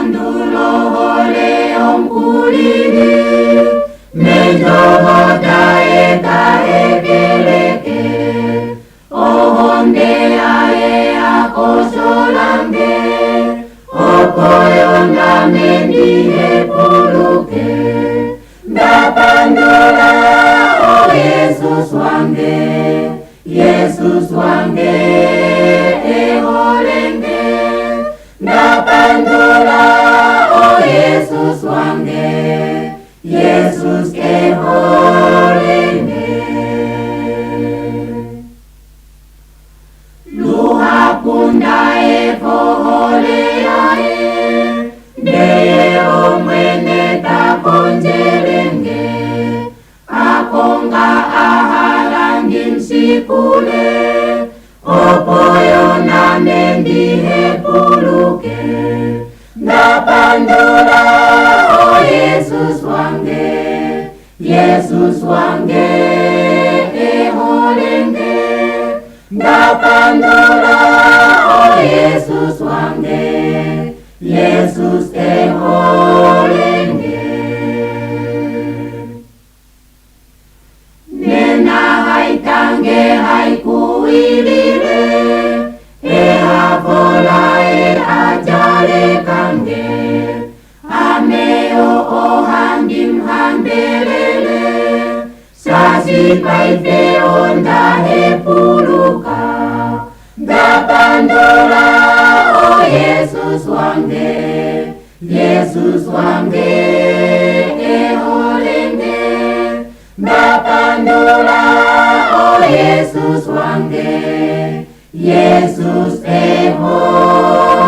Pandulo leong kuliri menjogo tae tae geleke ohonde ae akosolange opoyo namendihe puluke da Pandula o Yesus wange eholenge da Pandula o Yesus wange Yesus eholenge luha punda efohole ae deye omwene takonjelenge akonga ahalandim sikule opoyo namendihe puluke da Pandula o Yesus wange eholenge da Pandula o Yesus wange Yesus eholenge nena haitange haikuilile ehafola ajale kange ameo ohandim hambelele sasi paife onda hepuluka da Pandula o Yesus wange eholenge da Pandula o Yesus wange Yesus eholenge